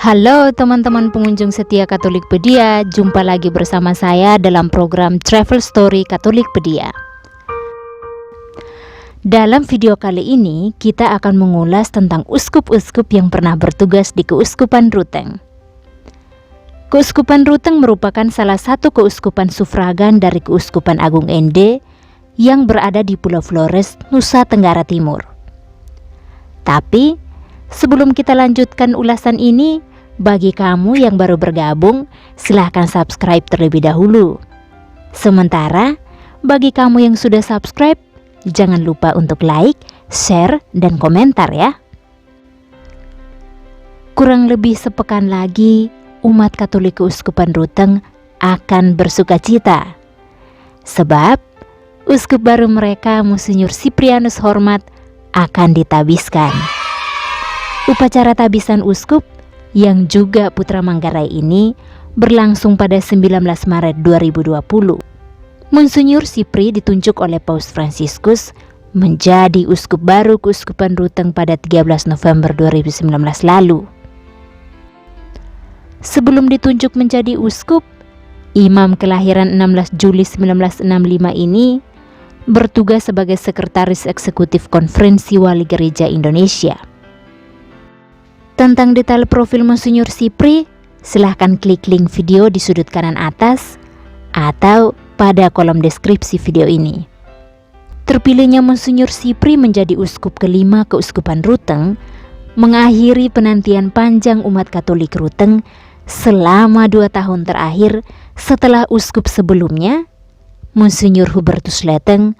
Halo teman-teman pengunjung setia Katolikpedia, jumpa lagi bersama saya dalam program Travel Story Katolikpedia. Dalam video kali ini, kita akan mengulas tentang uskup-uskup yang pernah bertugas di Keuskupan Ruteng. Keuskupan Ruteng merupakan salah satu keuskupan sufragan dari Keuskupan Agung Ende yang berada di Pulau Flores, Nusa Tenggara Timur. Tapi, sebelum kita lanjutkan ulasan ini, bagi kamu yang baru bergabung, silahkan subscribe terlebih dahulu. Sementara, bagi kamu yang sudah subscribe, jangan lupa untuk like, share, dan komentar ya. Kurang lebih sepekan lagi, umat Katolik Keuskupan Ruteng akan bersukacita. Sebab, uskup baru mereka, Monsinyur Siprianus Hormat, akan ditabiskan. Upacara tabisan uskup yang juga putra Manggarai ini berlangsung pada 19 Maret 2020. Monsinyur Sipri ditunjuk oleh Paus Fransiskus menjadi uskup baru Keuskupan Ruteng pada 13 November 2019 lalu. Sebelum ditunjuk menjadi uskup, imam kelahiran 16 Juli 1965 ini bertugas sebagai sekretaris eksekutif Konferensi Wali Gereja Indonesia. Tentang detail profil Monsinyur Sipri, silahkan klik link video di sudut kanan atas atau pada kolom deskripsi video ini. Terpilihnya Monsinyur Sipri menjadi uskup kelima Keuskupan Ruteng mengakhiri penantian panjang umat Katolik Ruteng selama 2 tahun terakhir setelah uskup sebelumnya, Monsinyur Hubertus Leteng,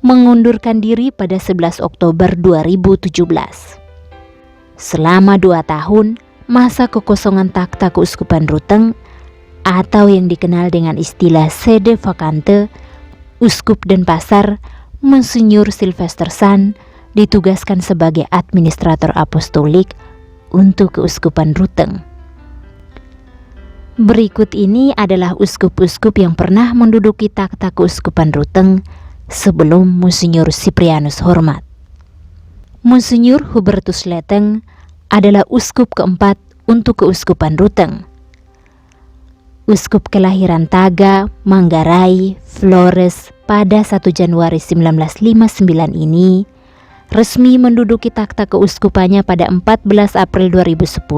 mengundurkan diri pada 11 Oktober 2017. Selama 2 tahun, masa kekosongan takhta Keuskupan Ruteng atau yang dikenal dengan istilah sede vacante, Uskup Denpasar, Monsinyur Sylvester San ditugaskan sebagai administrator apostolik untuk Keuskupan Ruteng. Berikut ini adalah uskup-uskup yang pernah menduduki takhta Keuskupan Ruteng sebelum Monsinyur Siprianus Hormat. Monsinyur Hubertus Leteng adalah uskup keempat untuk Keuskupan Ruteng. Uskup kelahiran Taga, Manggarai, Flores pada 1 Januari 1959 ini resmi menduduki takhta keuskupannya pada 14 April 2010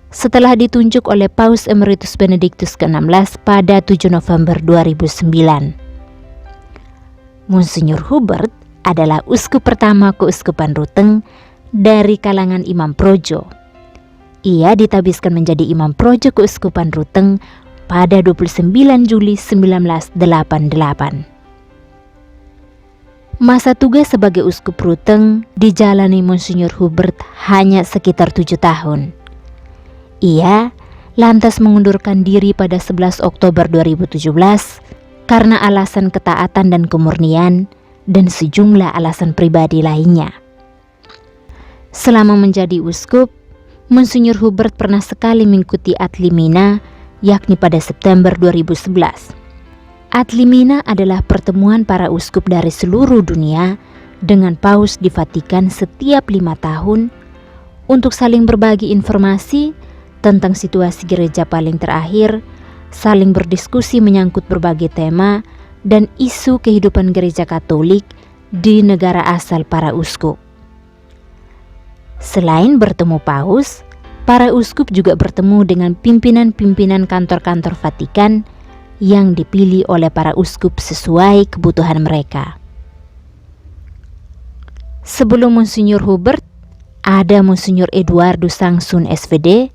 setelah ditunjuk oleh Paus Emeritus Benediktus ke-16 pada 7 November 2009. Monsinyur Hubert adalah uskup pertama Keuskupan Ruteng dari kalangan Imam Projo. Ia ditabiskan menjadi Imam Projo Keuskupan Ruteng pada 29 Juli 1988. Masa tugas sebagai uskup Ruteng dijalani Monsinyur Hubert hanya sekitar 7 tahun. Ia lantas mengundurkan diri pada 11 Oktober 2017 karena alasan ketaatan dan kemurnian dan sejumlah alasan pribadi lainnya. Selama menjadi uskup, Monsinyur Hubert pernah sekali mengikuti Adlimina, yakni pada September 2011. Adlimina adalah pertemuan para uskup dari seluruh dunia dengan Paus di Vatikan setiap 5 tahun untuk saling berbagi informasi tentang situasi gereja paling terakhir, saling berdiskusi menyangkut berbagai tema dan isu kehidupan gereja Katolik di negara asal para uskup. Selain bertemu Paus, para uskup juga bertemu dengan pimpinan-pimpinan kantor-kantor Vatikan yang dipilih oleh para uskup sesuai kebutuhan mereka. Sebelum Monsinyur Hubert, ada Monsinyur Eduardo Sangsun SVD,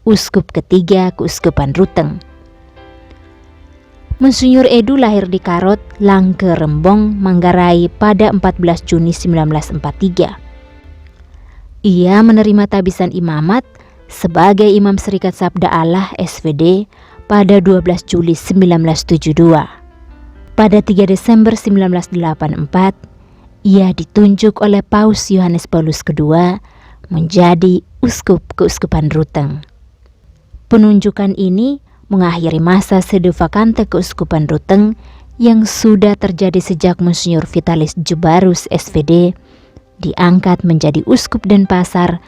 uskup ketiga Keuskupan Ruteng. Monsinyur Edu lahir di Karot, Langke, Rembong, Manggarai pada 14 Juni 1943. Ia menerima tabisan imamat sebagai Imam Serikat Sabda Allah SVD pada 12 Juli 1972. Pada 3 Desember 1984, ia ditunjuk oleh Paus Yohanes Paulus II menjadi uskup Keuskupan Ruteng. Penunjukan ini mengakhiri masa sede vacante Keuskupan Ruteng yang sudah terjadi sejak Monsinyur Vitalis Jubarus SVD diangkat menjadi uskup Denpasar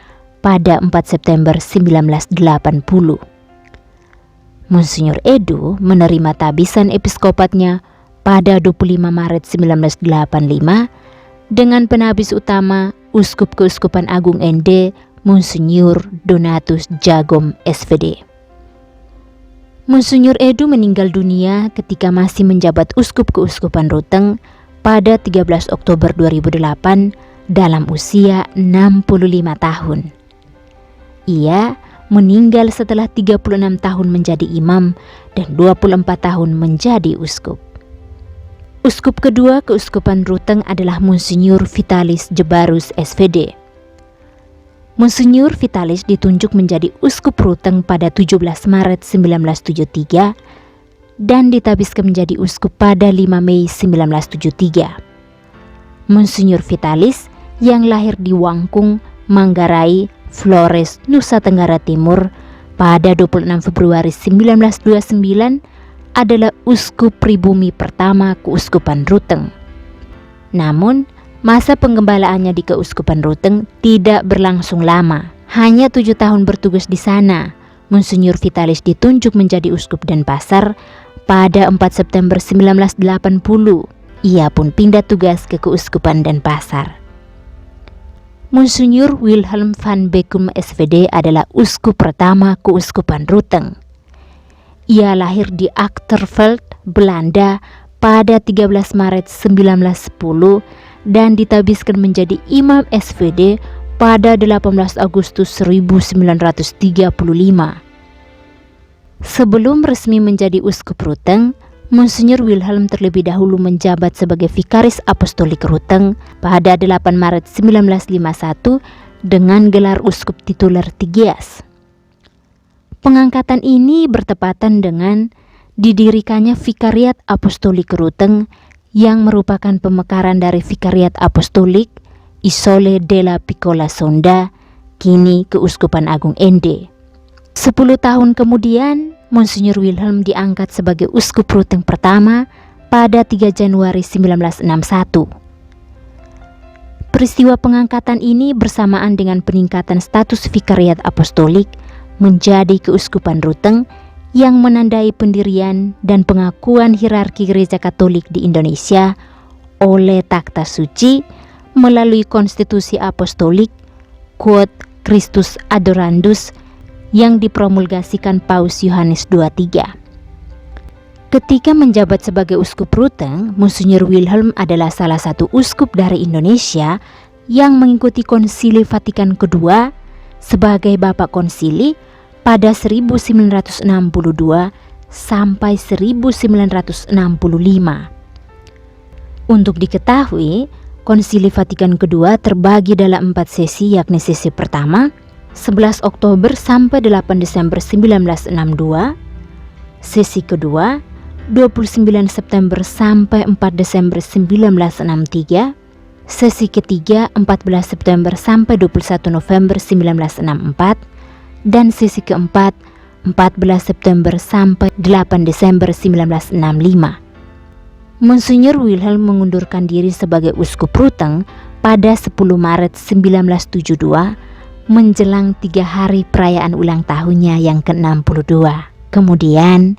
pada 4 September 1980. Monsinyur Edo menerima tabisan episkopatnya pada 25 Maret 1985 dengan penabis utama Uskup Keuskupan Agung ND Monsinyur Donatus Jagom SVD. Monsinyur Edo meninggal dunia ketika masih menjabat Uskup Keuskupan Ruteng pada 13 Oktober 2008 dalam usia 65 tahun. Ia meninggal setelah 36 tahun menjadi imam dan 24 tahun menjadi uskup. Uskup kedua Keuskupan Ruteng adalah Monsinyur Vitalis Jebarus SVD. Monsinyur Vitalis ditunjuk menjadi uskup Ruteng pada 17 Maret 1973 dan ditabiskan menjadi uskup pada 5 Mei 1973. Monsinyur Vitalis yang lahir di Wangkung, Manggarai, Flores, Nusa Tenggara Timur pada 26 Februari 1929 adalah uskup pribumi pertama Keuskupan Ruteng. Namun, masa penggembalaannya di Keuskupan Ruteng tidak berlangsung lama. Hanya 7 tahun bertugas di sana. Monsinyur Vitalis ditunjuk menjadi uskup Denpasar pada 4 September 1980. Ia pun pindah tugas ke Keuskupan Denpasar. Monsinyur Wilhelm van Beckum SVD adalah uskup pertama Keuskupan Ruteng. Ia lahir di Achterveld, Belanda pada 13 Maret 1910 dan ditabiskan menjadi imam SVD pada 18 Agustus 1935. Sebelum resmi menjadi uskup Ruteng, Monsinyur Wilhelm terlebih dahulu menjabat sebagai Vikaris Apostolik Ruteng pada 8 Maret 1951 dengan gelar uskup tituler Tigias. Pengangkatan ini bertepatan dengan didirikannya Vikariat Apostolik Ruteng yang merupakan pemekaran dari Vikariat Apostolik Isole della Piccola Sonda, kini Keuskupan Agung ND. 10 tahun kemudian, Monsinyur Wilhelm diangkat sebagai uskup Ruteng pertama pada 3 Januari 1961. Peristiwa pengangkatan ini bersamaan dengan peningkatan status Vikariat Apostolik menjadi Keuskupan Ruteng yang menandai pendirian dan pengakuan hierarki Gereja Katolik di Indonesia oleh Takhta Suci melalui Konstitusi Apostolik Quod Christus Adorandus yang dipromulgasikan Paus Yohanes 23. Ketika menjabat sebagai uskup Ruteng, Monsinyur Wilhelm adalah salah satu uskup dari Indonesia yang mengikuti Konsili Vatikan II sebagai Bapak Konsili pada 1962 sampai 1965. Untuk diketahui, Konsili Vatikan II terbagi dalam 4 sesi, yakni sesi pertama 11 Oktober sampai 8 Desember 1962, sesi kedua 29 September sampai 4 Desember 1963, sesi ketiga 14 September sampai 21 November 1964, dan sesi keempat 14 September sampai 8 Desember 1965. Monsinyur Wilhelm mengundurkan diri sebagai uskup Ruteng pada 10 Maret 1972 menjelang 3 hari perayaan ulang tahunnya yang ke-62. Kemudian,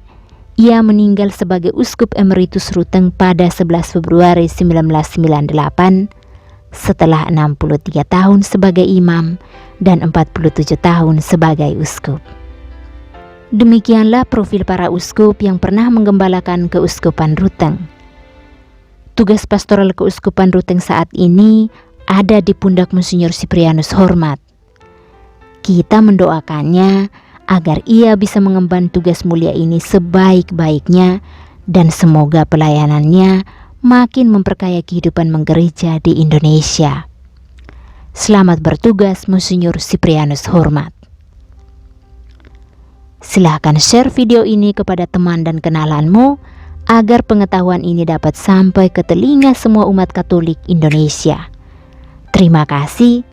ia meninggal sebagai uskup emeritus Ruteng pada 11 Februari 1998 setelah 63 tahun sebagai imam dan 47 tahun sebagai uskup. Demikianlah profil para uskup yang pernah menggembalakan Keuskupan Ruteng. Tugas pastoral Keuskupan Ruteng saat ini ada di pundak Monsinyur Cyprianus Hormat. Kita mendoakannya agar ia bisa mengemban tugas mulia ini sebaik-baiknya dan semoga pelayanannya makin memperkaya kehidupan menggereja di Indonesia. Selamat bertugas Monsinyur Cyprianus Hormat. Silahkan share video ini kepada teman dan kenalanmu agar pengetahuan ini dapat sampai ke telinga semua umat Katolik Indonesia. Terima kasih,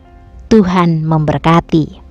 Tuhan memberkati.